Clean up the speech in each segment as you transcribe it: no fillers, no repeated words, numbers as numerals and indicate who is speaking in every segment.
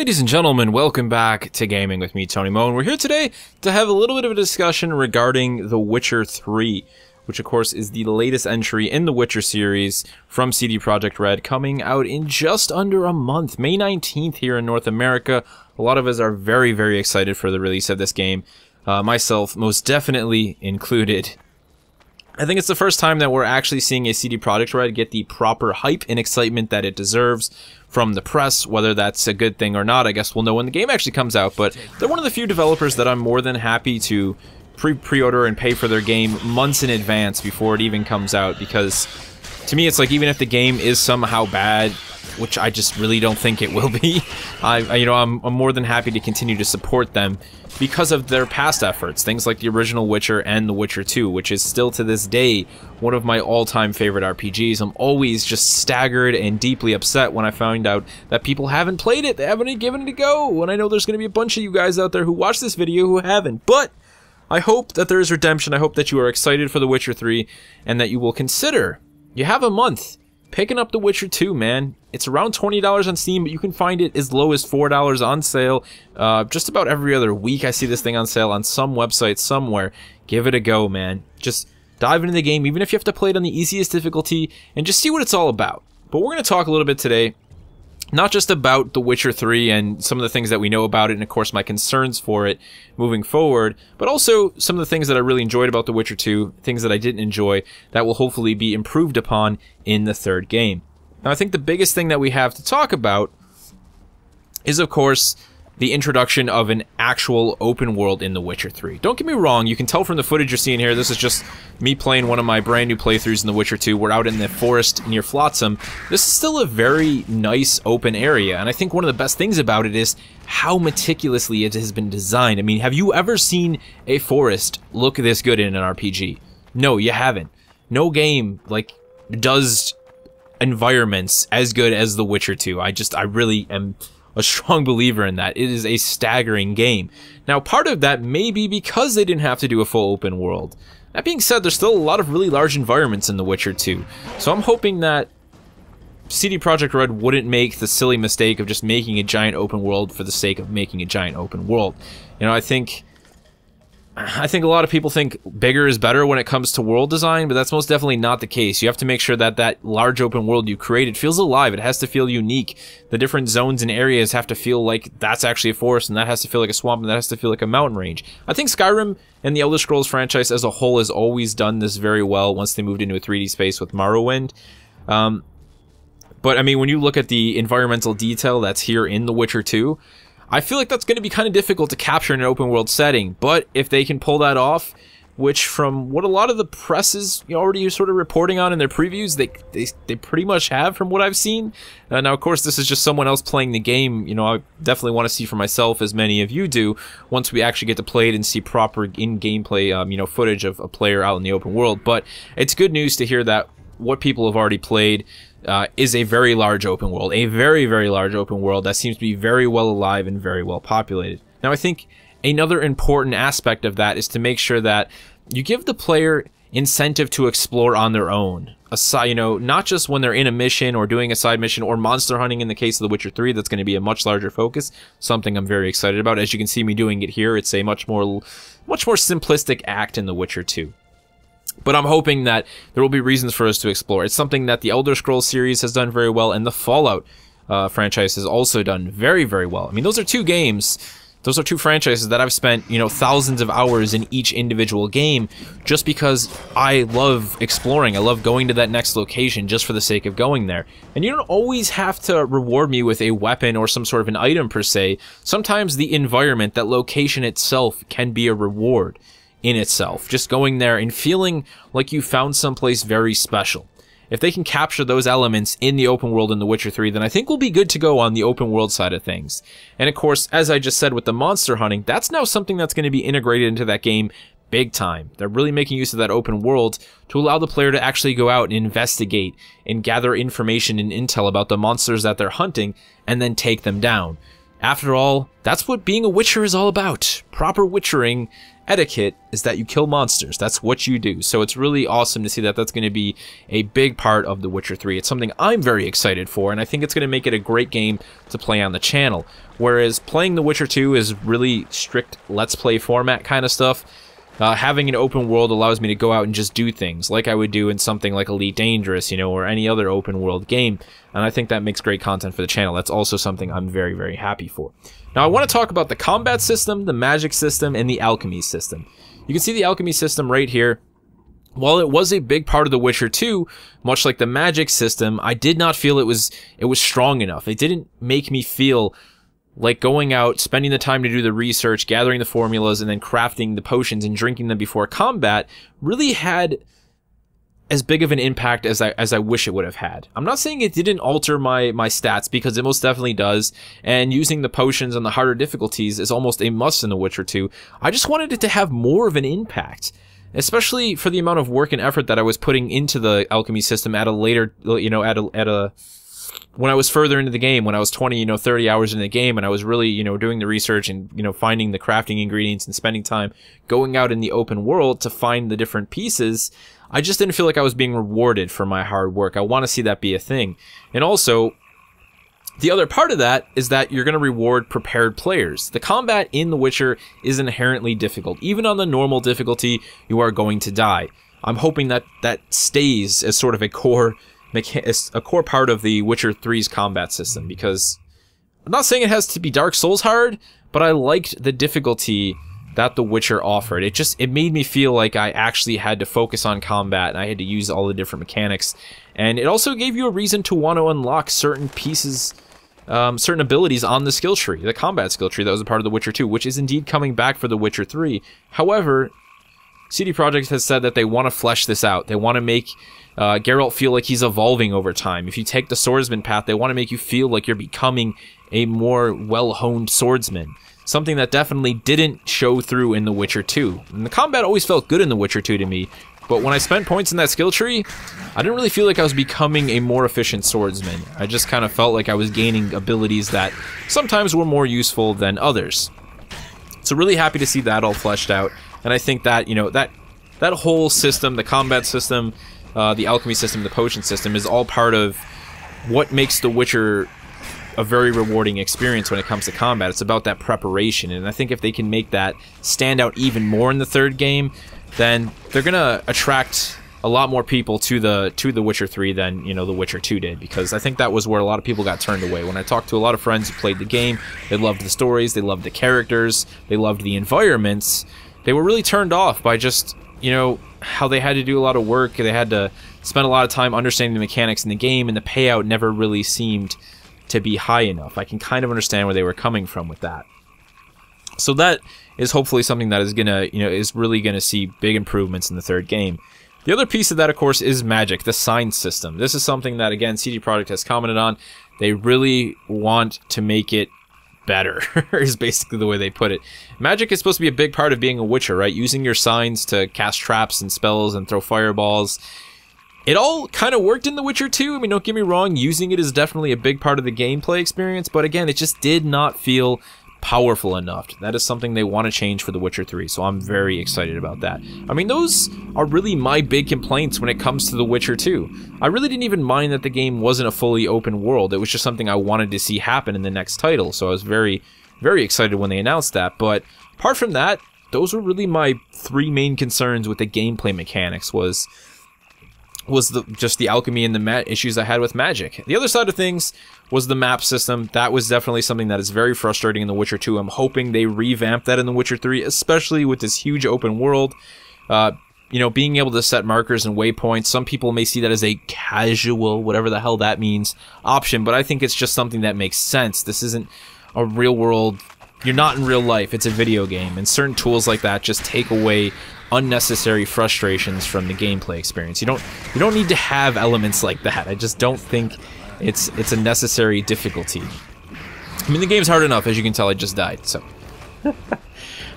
Speaker 1: Ladies and gentlemen, welcome back to Gaming with me, Tony Mo, and we're here today to have a little bit of a discussion regarding The Witcher 3, which of course is the latest entry in the Witcher series from CD Projekt Red, coming out in just under a month, May 19th here in North America. A lot of us are very, very excited for the release of this game, myself most definitely included. I think it's the first time that we're actually seeing a CD Projekt Red get the proper hype and excitement that it deserves from the press. Whether that's a good thing or not, I guess we'll know when the game actually comes out, but they're one of the few developers that I'm more than happy to pre-order and pay for their game months in advance before it even comes out, because to me it's like, even if the game is somehow bad, which I just really don't think it will be, I'm more than happy to continue to support them because of their past efforts. Things like the original Witcher and The Witcher 2, which is still to this day one of my all-time favorite RPGs. I'm always just staggered and deeply upset when I find out that people haven't played it, they haven't given it a go, and I know there's going to be a bunch of you guys out there who watch this video who haven't, but I hope that there is redemption. I hope that you are excited for The Witcher 3 and that you will consider, you have a month, picking up The Witcher 2, man. It's around $20 on Steam, but you can find it as low as $4 on sale. Just about every other week I see this thing on sale on some website somewhere. Give it a go, man. Just dive into the game, even if you have to play it on the easiest difficulty, and just see what it's all about. But we're going to talk a little bit today, not just about The Witcher 3 and some of the things that we know about it, and of course my concerns for it moving forward, but also some of the things that I really enjoyed about The Witcher 2, things that I didn't enjoy, that will hopefully be improved upon in the third game. Now, I think the biggest thing that we have to talk about is, of course, the introduction of an actual open world in The Witcher 3. Don't get me wrong, you can tell from the footage you're seeing here, this is just me playing one of my brand new playthroughs in The Witcher 2. We're out in the forest near Flotsam. This is still a very nice open area, and I think one of the best things about it is how meticulously it has been designed. I mean, have you ever seen a forest look this good in an RPG? No, you haven't. No game, like, does environments as good as The Witcher 2. I really am a strong believer in that. It is a staggering game. Now, part of that may be because they didn't have to do a full open world. That being said, there's still a lot of really large environments in The Witcher 2. So I'm hoping that CD Projekt Red wouldn't make the silly mistake of just making a giant open world for the sake of making a giant open world. You know, I think a lot of people think bigger is better when it comes to world design, but that's most definitely not the case. You have to make sure that that large open world you created feels alive. It has to feel unique. The different zones and areas have to feel like that's actually a forest, and that has to feel like a swamp, and that has to feel like a mountain range. I think Skyrim and the Elder Scrolls franchise as a whole has always done this very well once they moved into a 3D space with Morrowind. But I mean, when you look at the environmental detail that's here in The Witcher 2, I feel like that's going to be kind of difficult to capture in an open world setting, but if they can pull that off, which from what a lot of the press is already sort of reporting on in their previews, they pretty much have from what I've seen. Now, of course, this is just someone else playing the game. You know, I definitely want to see for myself, as many of you do, once we actually get to play it and see proper in-gameplay, footage of a player out in the open world. But it's good news to hear that what people have already played is a very large open world, a very, very large open world that seems to be very well alive and very well populated. Now, I think another important aspect of that is to make sure that you give the player incentive to explore on their own. Aside, not just when they're in a mission or doing a side mission or monster hunting in the case of The Witcher 3, that's going to be a much larger focus, something I'm very excited about. As you can see me doing it here, it's a much more simplistic act in The Witcher 2. But I'm hoping that there will be reasons for us to explore. It's something that the Elder Scrolls series has done very well, and the Fallout franchise has also done very, very well. I mean, those are two games, those are two franchises that I've spent, thousands of hours in each individual game just because I love exploring. I love going to that next location just for the sake of going there. And you don't always have to reward me with a weapon or some sort of an item per se. Sometimes the environment, that location itself, can be a reward in itself. Just going there and feeling like you found someplace very special. If they can capture those elements in the open world in The Witcher 3, then I think we'll be good to go on the open world side of things. And of course, as I just said with the monster hunting, that's now something that's going to be integrated into that game big time. They're really making use of that open world to allow the player to actually go out and investigate and gather information and intel about the monsters that they're hunting and then take them down. After all, that's what being a Witcher is all about. Proper Witchering etiquette is that you kill monsters. That's what you do. So it's really awesome to see that that's going to be a big part of The Witcher 3. It's something I'm very excited for, and I think it's going to make it a great game to play on the channel. Whereas playing The Witcher 2 is really strict Let's Play format kind of stuff. Having an open world allows me to go out and just do things like I would do in something like Elite Dangerous, you know, or any other open world game. And I think that makes great content for the channel. That's also something I'm very, very happy for. Now, I want to talk about the combat system, the magic system, and the alchemy system. You can see the alchemy system right here. While it was a big part of The Witcher 2, much like the magic system, I did not feel it was strong enough. It didn't make me feel like going out, spending the time to do the research, gathering the formulas, and then crafting the potions and drinking them before combat really had as big of an impact as I wish it would have had. I'm not saying it didn't alter my stats, because it most definitely does, and using the potions on the harder difficulties is almost a must in The Witcher 2. I just wanted it to have more of an impact, especially for the amount of work and effort that I was putting into the alchemy system at a later, you know, when I was further into the game, when I was 20, you know, 30 hours into the game, and I was really, you know, doing the research and, you know, finding the crafting ingredients and spending time going out in the open world to find the different pieces, I just didn't feel like I was being rewarded for my hard work. I want to see that be a thing. And also, the other part of that is that you're going to reward prepared players. The combat in The Witcher is inherently difficult. Even on the normal difficulty, you are going to die. I'm hoping that that stays as sort of a core part of The Witcher 3's combat system, because I'm not saying it has to be Dark Souls hard, but I liked the difficulty that The Witcher offered. It made me feel like I actually had to focus on combat, and I had to use all the different mechanics. And it also gave you a reason to want to unlock certain pieces, certain abilities on the skill tree, the combat skill tree that was a part of The Witcher 2, which is indeed coming back for The Witcher 3. However, CD Projekt has said that they want to flesh this out. They want to make Geralt feel like he's evolving over time. If you take the swordsman path, they want to make you feel like you're becoming a more well-honed swordsman. Something that definitely didn't show through in The Witcher 2. And the combat always felt good in The Witcher 2 to me, but when I spent points in that skill tree, I didn't really feel like I was becoming a more efficient swordsman. I just kind of felt like I was gaining abilities that sometimes were more useful than others. So really happy to see that all fleshed out, and I think that, you know, that whole system, the combat system, the alchemy system, the potion system, is all part of what makes The Witcher a very rewarding experience when it comes to combat. It's about that preparation, and I think if they can make that stand out even more in the third game, then they're gonna attract a lot more people to the Witcher 3 than, you know, The Witcher 2 did, because I think that was where a lot of people got turned away. When I talked to a lot of friends who played the game, they loved the stories, they loved the characters, they loved the environments. They were really turned off by just, you know, how they had to do a lot of work, they had to spend a lot of time understanding the mechanics in the game, and the payout never really seemed to be high enough. I can kind of understand where they were coming from with that. So that is hopefully something that is gonna, you know, is really gonna see big improvements in the third game. The other piece of that, of course, is magic, the sign system. This is something that, again, CD Projekt has commented on. They really want to make it better, is basically the way they put it. Magic is supposed to be a big part of being a Witcher, right? Using your signs to cast traps and spells and throw fireballs. It all kind of worked in The Witcher 2. I mean, don't get me wrong, using it is definitely a big part of the gameplay experience, but again, it just did not feel powerful enough. That is something they want to change for The Witcher 3, so I'm very excited about that. I mean, those are really my big complaints when it comes to The Witcher 2. I really didn't even mind that the game wasn't a fully open world. It was just something I wanted to see happen in the next title, so I was very, very excited when they announced that. But apart from that, those were really my three main concerns with the gameplay mechanics, was just the alchemy and the issues I had with magic. The other side of things was the map system. That was definitely something that is very frustrating in The Witcher 2. I'm hoping they revamp that in The Witcher 3, especially with this huge open world. You know, being able to set markers and waypoints. Some people may see that as a casual, whatever the hell that means, option, but I think it's just something that makes sense. This isn't a real world. You're not in real life. It's a video game, and certain tools like that just take away unnecessary frustrations from the gameplay experience. You don't need to have elements like that. I just don't think it's a necessary difficulty. I mean, the game's hard enough, as you can tell. I just died, so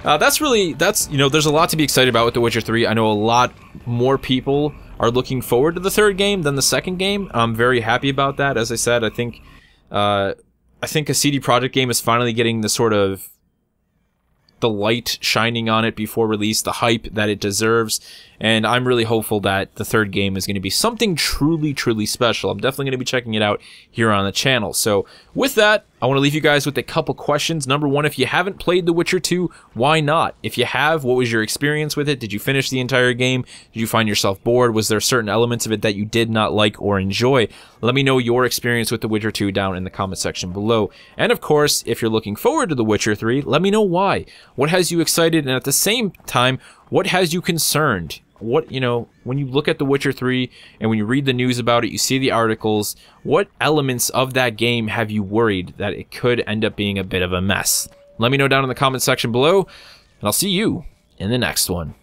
Speaker 1: that's you know, there's a lot to be excited about with The Witcher 3. I know a lot more people are looking forward to the third game than the second game. I'm very happy about that. As I said, I think I think a CD Projekt game is finally getting the sort of the light shining on it before release, the hype that it deserves, and I'm really hopeful that the third game is going to be something truly, truly special. I'm definitely going to be checking it out here on the channel. So with that, I want to leave you guys with a couple questions. Number one, if you haven't played The Witcher 2, why not? If you have, what was your experience with it? Did you finish the entire game? Did you find yourself bored? Was there certain elements of it that you did not like or enjoy? Let me know your experience with The Witcher 2 down in the comment section below. And of course, if you're looking forward to The Witcher 3, let me know why. What has you excited, and at the same time, what has you concerned? What, you know, when you look at The Witcher 3 and when you read the news about it, you see the articles, what elements of that game have you worried that it could end up being a bit of a mess? Let me know down in the comment section below, and I'll see you in the next one.